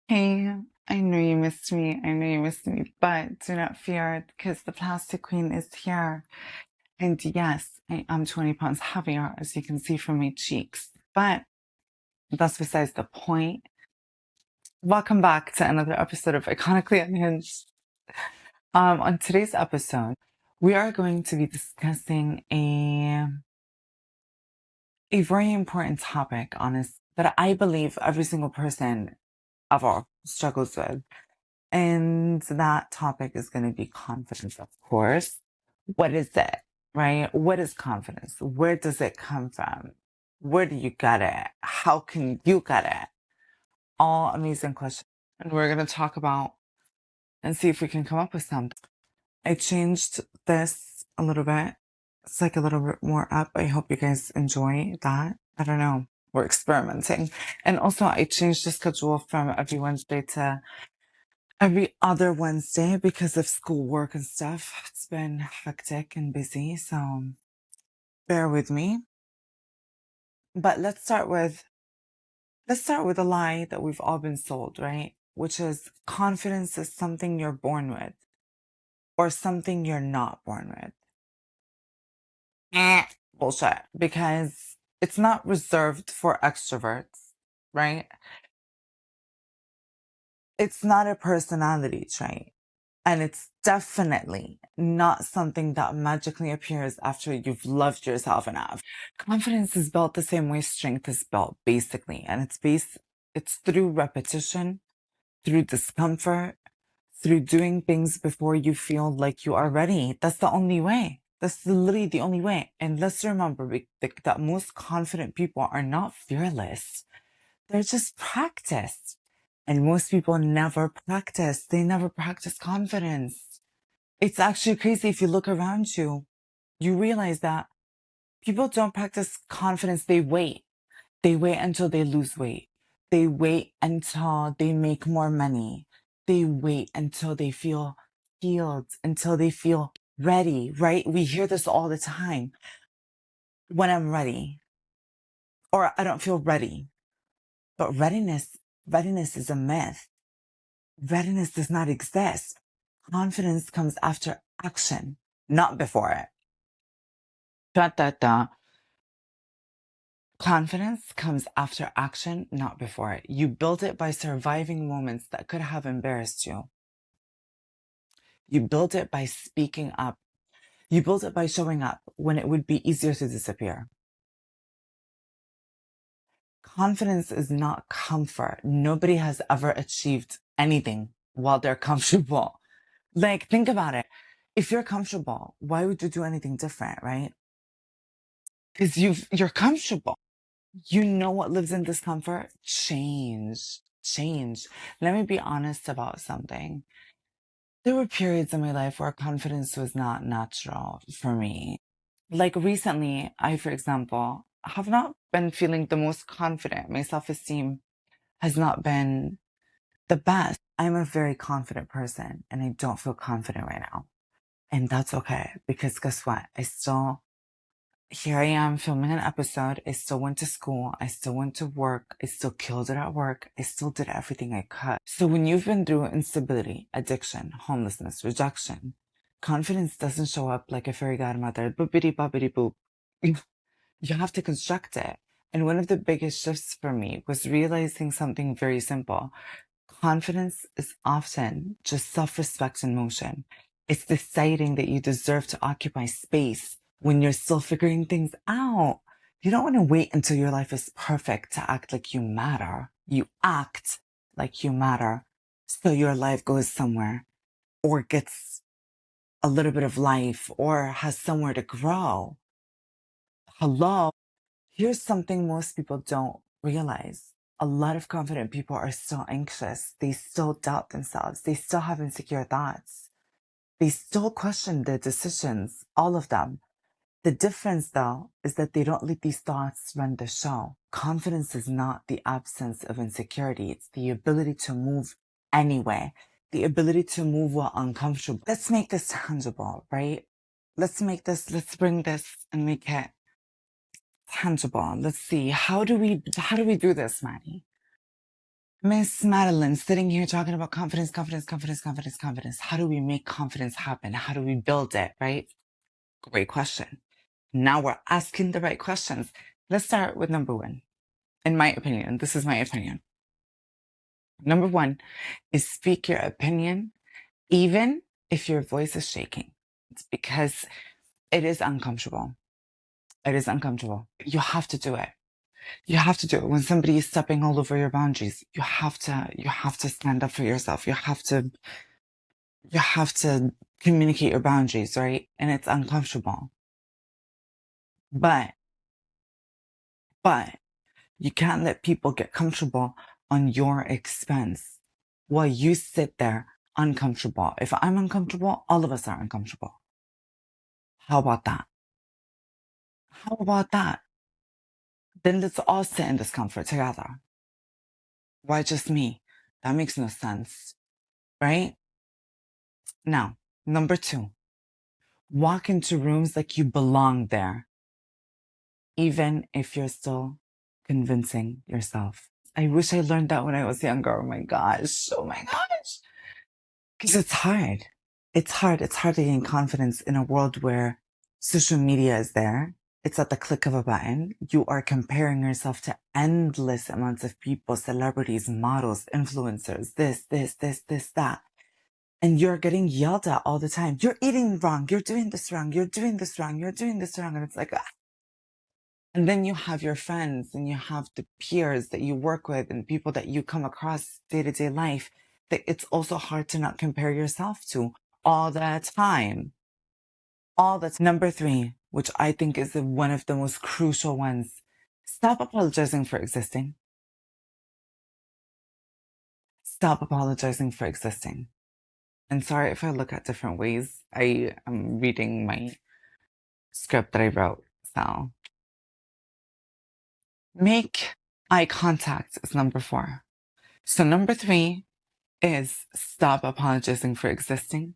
Hey, I know you missed me. I know you missed me, but do not fear because the plastic queen is here. And yes, I am 20 pounds heavier, as you can see from my cheeks, but that's besides the point. Welcome back to another episode of Iconically Unhinged. On today's episode, we are going to be discussing a very important topic, honest, that I believe every single person ever struggles with. And that topic is going to be confidence, of course. What is it, right? What is confidence? Where does it come from? Where do you get it? How can you get it? All amazing questions. And we're going to talk about and see if we can come up with something. I changed this a little bit. It's like a little bit more up. I hope you guys enjoy that. I don't know. We're experimenting. And also, I changed the schedule from every Wednesday to every other Wednesday because of schoolwork and stuff. It's been hectic and busy, so bear with me. But let's start with a lie that we've all been sold, right? Which is confidence is something you're born with or something you're not born with. Bullshit. Because it's not reserved for extroverts, right? It's not a personality trait. And it's definitely not something that magically appears after you've loved yourself enough. Confidence is built the same way strength is built, basically. And it's through repetition, through discomfort, through doing things before you feel like you are ready. That's the only way. That's literally the only way. And let's remember that most confident people are not fearless. They're just practiced. And most people never practice. They never practice confidence. It's actually crazy if you look around you, you realize that people don't practice confidence. They wait. They wait until they lose weight. They wait until they make more money. They wait until they feel healed, until they feel ready, right? We hear this all the time. When I'm ready, or I don't feel ready. But readiness is a myth. Readiness does not exist. Confidence comes after action, not before it. Da, da, da. Confidence comes after action, not before it. You build it by surviving moments that could have embarrassed you. You build it by speaking up. You build it by showing up when it would be easier to disappear. Confidence is not comfort. Nobody has ever achieved anything while they're comfortable. Like, think about it. If you're comfortable, why would you do anything different, right? Because you're comfortable. You know what lives in discomfort? Change. Change. Let me be honest about something. There were periods in my life where confidence was not natural for me. Like recently, I, for example, have not been feeling the most confident. My self-esteem has not been the best. I'm a very confident person and I don't feel confident right now. And that's okay because guess what? Here I am filming an episode. I still went to school. I still went to work. I still killed it at work. I still did everything I could. So when you've been through instability, addiction, homelessness, rejection, confidence doesn't show up like a fairy godmother. Boopity boppity boop. You have to construct it. And one of the biggest shifts for me was realizing something very simple. Confidence is often just self-respect in motion. It's deciding that you deserve to occupy space when you're still figuring things out. You don't want to wait until your life is perfect to act like you matter. You act like you matter. So your life goes somewhere or gets a little bit of life or has somewhere to grow. Hello. Here's something most people don't realize. A lot of confident people are still anxious. They still doubt themselves. They still have insecure thoughts. They still question their decisions, all of them. The difference, though, is that they don't let these thoughts run the show. Confidence is not the absence of insecurity. It's the ability to move anyway, the ability to move while uncomfortable. Let's make this tangible, right? Let's bring this and make it tangible. Let's see. How do we do this, Maddie? Miss Madeline sitting here talking about confidence, confidence, confidence, confidence, confidence. How do we make confidence happen? How do we build it, right? Great question. Now we're asking the right questions. Let's start with number one. In my opinion, this is my opinion. Number one is speak your opinion, even if your voice is shaking. It's because it is uncomfortable. It is uncomfortable. You have to do it. You have to do it when somebody is stepping all over your boundaries. You have to stand up for yourself. You have to communicate your boundaries, right? And it's uncomfortable. But you can't let people get comfortable on your expense while you sit there uncomfortable. If I'm uncomfortable, all of us are uncomfortable. How about that? How about that? Then let's all sit in discomfort together. Why just me? That makes no sense, right? Now, number two, walk into rooms like you belong there, even if you're still convincing yourself. I wish I learned that when I was younger. Oh my gosh. Oh my gosh. Because it's hard. It's hard. It's hard to gain confidence in a world where social media is there. It's at the click of a button. You are comparing yourself to endless amounts of people, celebrities, models, influencers, this, that. And you're getting yelled at all the time. You're eating wrong. You're doing this wrong. You're doing this wrong. You're doing this wrong. And it's like, ah. And then you have your friends and you have the peers that you work with and people that you come across day to day life that it's also hard to not compare yourself to all the time. All that's number three, which I think is one of the most crucial ones. Stop apologizing for existing. Stop apologizing for existing. And sorry if I look at different ways. I am reading my script that I wrote. So make eye contact is number four. So number three is stop apologizing for existing.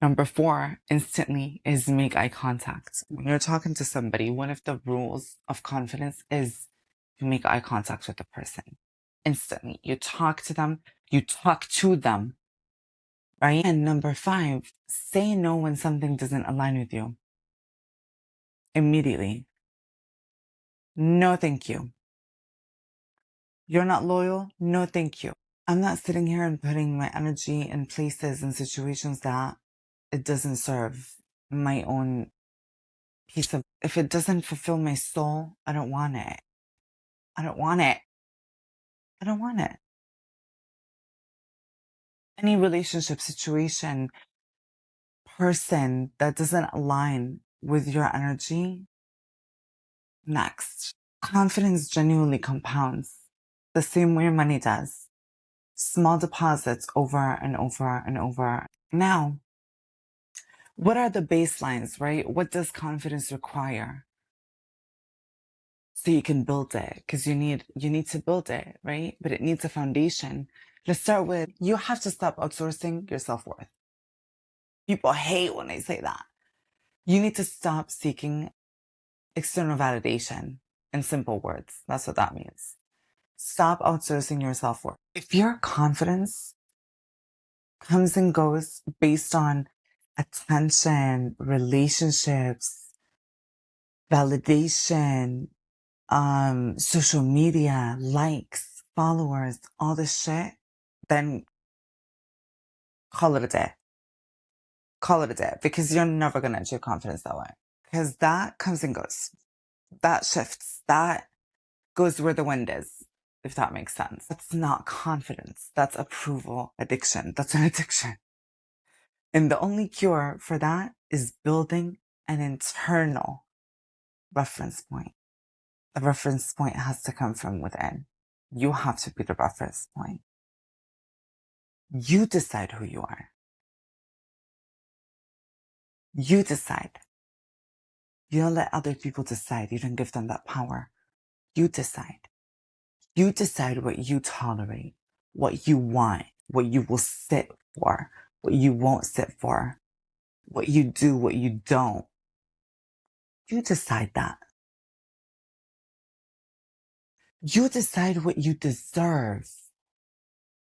Number four, instantly, is make eye contact. When you're talking to somebody, one of the rules of confidence is you make eye contact with the person instantly. You talk to them, you talk to them, right? And number five, say no when something doesn't align with you immediately. No, thank you. You're not loyal? No, thank you. I'm not sitting here and putting my energy in places and situations that it doesn't serve my own piece of, if it doesn't fulfill my soul, I don't want it. I don't want it. I don't want it. Any relationship, situation, person that doesn't align with your energy, next. Confidence genuinely compounds the same way money does. Small deposits over and over and over. Now, what are the baselines, right? What does confidence require? So you can build it, because you need to build it, right? But it needs a foundation. Let's start with, you have to stop outsourcing your self-worth. People hate when I say that. You need to stop seeking external validation. In simple words, that's what that means. Stop outsourcing your self-worth. If your confidence comes and goes based on attention, relationships, validation, social media, likes, followers, all this shit, then call it a day. Call it a day, because you're never going to achieve confidence that way. Because that comes and goes. That shifts. That goes where the wind is, if that makes sense. That's not confidence. That's approval addiction. That's an addiction. And the only cure for that is building an internal reference point. The reference point has to come from within. You have to be the reference point. You decide who you are. You decide. You don't let other people decide. You don't give them that power. You decide. You decide what you tolerate, what you want, what you will sit for, what you won't sit for, what you do, what you don't. You decide that. You decide what you deserve.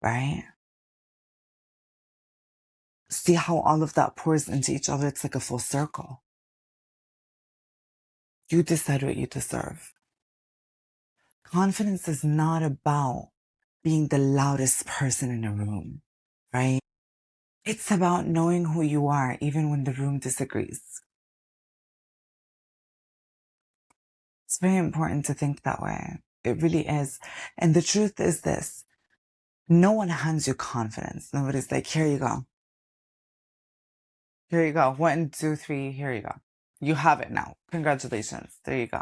right? See how all of that pours into each other? It's like a full circle. You decide what you deserve. Confidence is not about being the loudest person in a room, right? It's about knowing who you are, even when the room disagrees. It's very important to think that way. It really is. And the truth is this. No one hands you confidence. Nobody's like, here you go. Here you go. 1, 2, 3. Here you go. You have it now. Congratulations. There you go.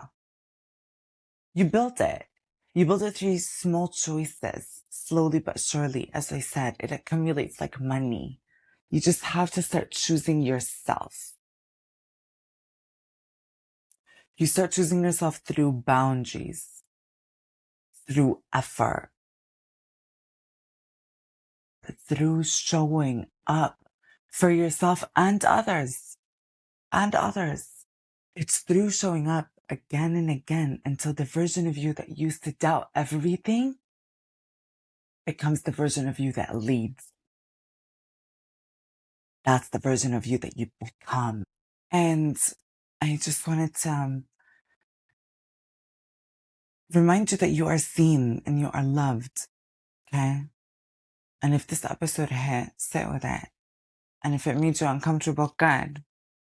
You built it. You built it through small choices. Slowly but surely, as I said, it accumulates like money. You just have to start choosing yourself. You start choosing yourself through boundaries, through effort, through showing up for yourself and others. And others. It's through showing up again and again until the version of you that used to doubt everything becomes the version of you that leads. That's the version of you that you become. And I just wanted to remind you that you are seen and you are loved. Okay. And if this episode hit, sit with it. And if it made you uncomfortable, good.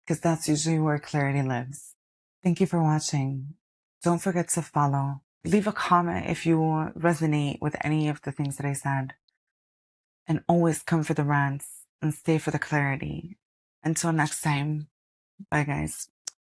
Because that's usually where clarity lives. Thank you for watching. Don't forget to follow. Leave a comment if you resonate with any of the things that I said. And always come for the rants and stay for the clarity. Until next time. Bye, guys.